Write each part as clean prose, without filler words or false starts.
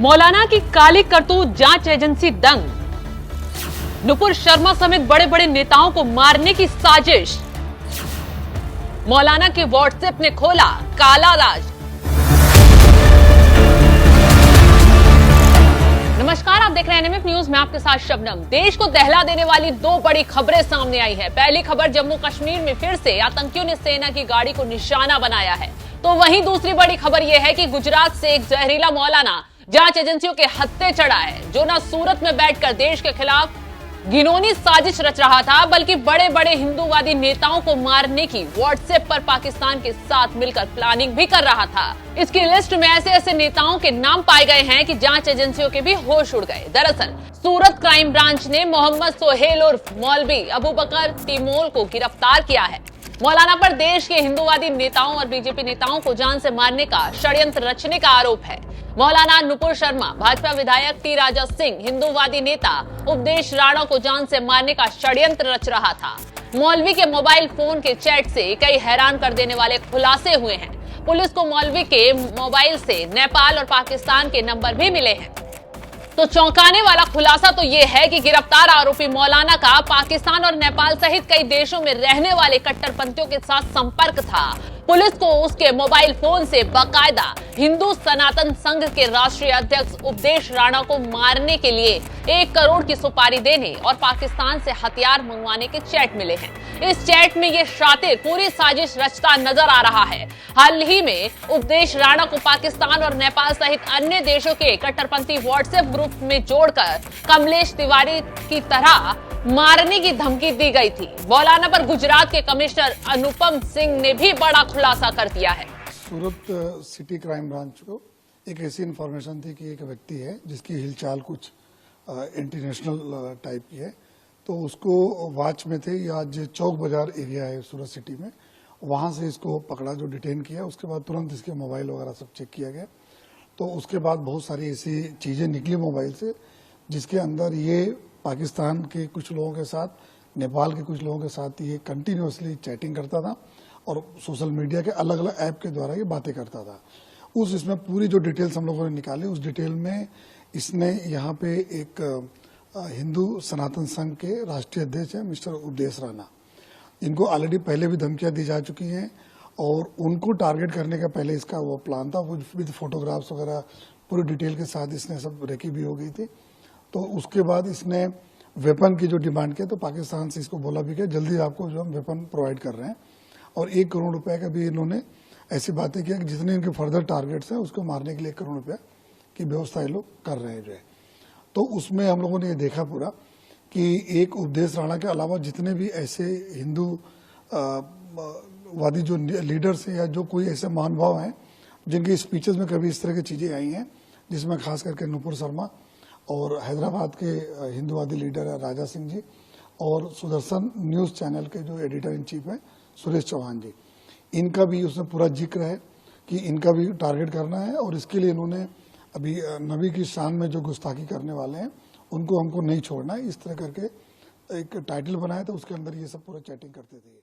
मौलाना की काली करतूत जांच एजेंसी दंग। नुपुर शर्मा समेत बड़े बड़े नेताओं को मारने की साजिश। मौलाना के व्हाट्सएप ने खोला काला राज। नमस्कार, आप देख रहे हैं एनएमएफ न्यूज में आपके साथ शबनम। देश को दहला देने वाली दो बड़ी खबरें सामने आई है। पहली खबर, जम्मू कश्मीर में फिर से आतंकियों ने सेना की गाड़ी को निशाना बनाया है। तो वहीं दूसरी बड़ी खबर यह है कि गुजरात से एक जहरीला मौलाना जांच एजेंसियों के हत्थे चढ़ा है, जो न सूरत में बैठकर देश के खिलाफ घिनौनी साजिश रच रहा था, बल्कि बड़े बड़े हिंदूवादी नेताओं को मारने की व्हाट्सएप पर पाकिस्तान के साथ मिलकर प्लानिंग भी कर रहा था। इसकी लिस्ट में ऐसे ऐसे नेताओं के नाम पाए गए हैं कि जांच एजेंसियों के भी होश उड़ गए। दरअसल सूरत क्राइम ब्रांच ने मोहम्मद सोहेल उर्फ मौलवी अबू बकर टिमोल को गिरफ्तार किया है। मौलाना पर देश के हिंदूवादी नेताओं और बीजेपी नेताओं को जान से मारने का षड्यंत्र रचने का आरोप है। मौलाना नुपुर शर्मा, भाजपा विधायक टी राजा सिंह, हिंदूवादी नेता उपदेश राणा को जान से मारने का षड्यंत्र रच रहा था। मौलवी के मोबाइल फोन के चैट से कई हैरान कर देने वाले खुलासे हुए हैं। पुलिस को मौलवी के मोबाइल से नेपाल और पाकिस्तान के नंबर भी मिले हैं। तो चौंकाने वाला खुलासा तो यह है कि गिरफ्तार आरोपी मौलाना का पाकिस्तान और नेपाल सहित कई देशों में रहने वाले कट्टरपंथियों के साथ संपर्क था। पुलिस को उसके मोबाइल फोन से बाकायदा हिंदू सनातन संघ के राष्ट्रीय अध्यक्ष उपदेश राणा को मारने के लिए 1 करोड़ की सुपारी देने और पाकिस्तान से हथियार मंगवाने के चैट मिले हैं। इस चैट में ये शातिर पूरी साजिश रचता नजर आ रहा है। हाल ही में उपदेश राणा को पाकिस्तान और नेपाल सहित अन्य देशों के कट्टरपंथी व्हाट्सएप ग्रुप में जोड़कर कमलेश तिवारी की तरह मारने की धमकी दी गई थी। मौलाना पर गुजरात के कमिश्नर अनुपम सिंह ने भी बड़ा खुलासा कर दिया है। सूरत सिटी क्राइम ब्रांच को एक ऐसी इंफॉर्मेशन थी कि एक व्यक्ति है जिसकी हिलचाल कुछ इंटरनेशनल टाइप की है, तो उसको वॉच में थे। ये आज चौक बाजार एरिया है सूरत सिटी में, वहां से इसको पकड़ा, जो डिटेन किया। उसके बाद तुरंत इसके मोबाइल वगैरह सब चेक किया गया। तो उसके बाद बहुत सारी ऐसी चीजें निकली मोबाइल से, जिसके अंदर ये पाकिस्तान के कुछ लोगों के साथ, नेपाल के कुछ लोगों के साथ ये कंटिन्यूअसली चैटिंग करता था और सोशल मीडिया के अलग अलग ऐप के द्वारा ये बातें करता था। इसमें पूरी जो डिटेल्स हम लोगों ने निकाली, उस डिटेल में इसने यहाँ पे एक हिंदू सनातन संघ के राष्ट्रीय अध्यक्ष है मिस्टर उपदेश राणा, इनको ऑलरेडी पहले भी धमकियां दी जा चुकी हैं और उनको टारगेट करने का पहले इसका वो प्लान था, विद फोटोग्राफ्स वगैरह पूरी डिटेल के साथ इसने सब रेकी भी हो गई थी। तो उसके बाद इसने वेपन की जो डिमांड किया, तो पाकिस्तान से इसको बोला भी कि जल्दी आपको जो हम वेपन प्रोवाइड कर रहे हैं, और 1 करोड़ रुपए का भी इन्होंने ऐसी बातें किया कि जितने इनके फर्दर टारगेट्स हैं उसको मारने के लिए 1 करोड़ रुपया की व्यवस्था ये लोग कर रहे हैं जो है। तो उसमें हम लोगों ने ये देखा पूरा कि एक उपदेश राणा के अलावा जितने भी ऐसे हिंदू वादी जो लीडर्स हैं या जो कोई ऐसे महानुभाव हैं जिनकी स्पीचेस में कभी इस तरह की चीजें आई हैं, जिसमें खास करके नुपुर शर्मा और हैदराबाद के हिंदूवादी लीडर है राजा सिंह जी, और सुदर्शन न्यूज चैनल के जो एडिटर इन चीफ है सुरेश चौहान जी, इनका भी उसमें पूरा जिक्र है कि इनका भी टारगेट करना है। और इसके लिए इन्होंने अभी नबी की शान में जो गुस्ताखी करने वाले हैं उनको हमको नहीं छोड़ना है, इस तरह करके एक टाइटल बनाया था, उसके अंदर ये सब पूरा चैटिंग करते थे।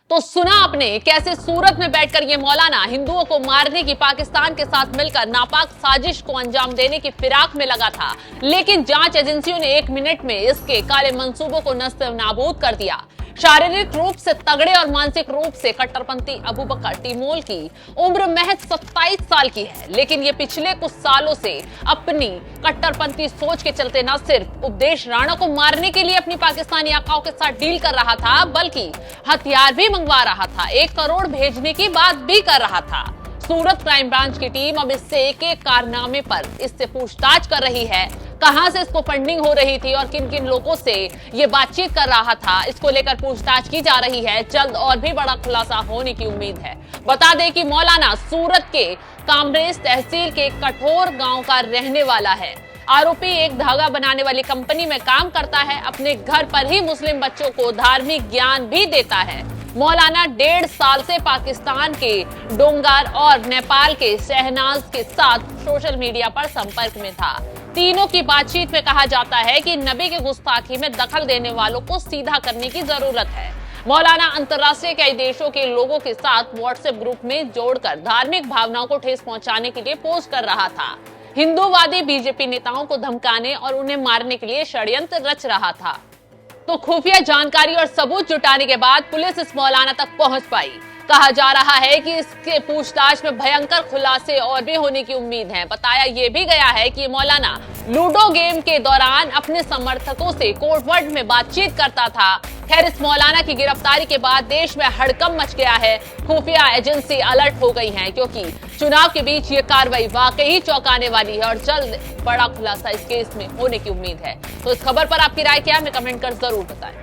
तो सुना आपने कैसे सूरत में बैठकर ये मौलाना हिंदुओं को मारने की पाकिस्तान के साथ मिलकर नापाक साजिश को अंजाम देने की फिराक में लगा था, लेकिन जांच एजेंसियों ने 1 मिनट में इसके काले मंसूबों को नस्ते नाबूद कर दिया। शारीरिक रूप से तगड़े और मानसिक रूप से कट्टरपंथी अबू बकर टिमोल की उम्र महज 27 साल की है, लेकिन ये पिछले कुछ सालों से अपनी कट्टरपंथी सोच के चलते न सिर्फ उपदेश राणा को मारने के लिए अपनी पाकिस्तानी आकाओं के साथ डील कर रहा था, बल्कि हथियार भी मंगवा रहा था, 1 करोड़ भेजने की बात भी कर रहा था। सूरत क्राइम ब्रांच की टीम अब इससे एक कारनामे पर इससे पूछताछ कर रही है। कहां से इसको फंडिंग हो रही थी और किन किन लोगों से ये बातचीत कर रहा था, इसको लेकर पूछताछ की जा रही है। जल्द और भी बड़ा खुलासा होने की उम्मीद है। बता दें कि मौलाना सूरत के कामरेज तहसील के कठोर गांव का रहने वाला है। आरोपी एक धागा बनाने वाली कंपनी में काम करता है। अपने घर पर ही मुस्लिम बच्चों को धार्मिक ज्ञान भी देता है। मौलाना 1.5 साल से पाकिस्तान के डोंगार और नेपाल के शहनाज के साथ सोशल मीडिया पर संपर्क में था। तीनों की बातचीत में कहा जाता है कि नबी की गुस्ताखी में दखल देने वालों को सीधा करने की जरूरत है। मौलाना अंतर्राष्ट्रीय कई देशों के लोगों के साथ व्हाट्सएप ग्रुप में जोड़कर धार्मिक भावनाओं को ठेस पहुंचाने के लिए पोस्ट कर रहा था। हिंदूवादी बीजेपी नेताओं को धमकाने और उन्हें मारने के लिए षड्यंत्र रच रहा था। तो खुफिया जानकारी और सबूत जुटाने के बाद पुलिस इस मौलाना तक पहुंच पाई। कहा जा रहा है कि इसके पूछताछ में भयंकर खुलासे और भी होने की उम्मीद है। बताया यह भी गया है कि मौलाना लूडो गेम के दौरान अपने समर्थकों से कोड वर्ड में बातचीत करता था। खैर, इस मौलाना की गिरफ्तारी के बाद देश में हड़कंप मच गया है। खुफिया एजेंसी अलर्ट हो गई हैं क्योंकि चुनाव के बीच ये कार्रवाई वाकई चौंकाने वाली है और जल्द बड़ा खुलासा इस केस में होने की उम्मीद है। तो इस खबर पर आपकी राय क्या है, हमें कमेंट कर जरूर बताएं।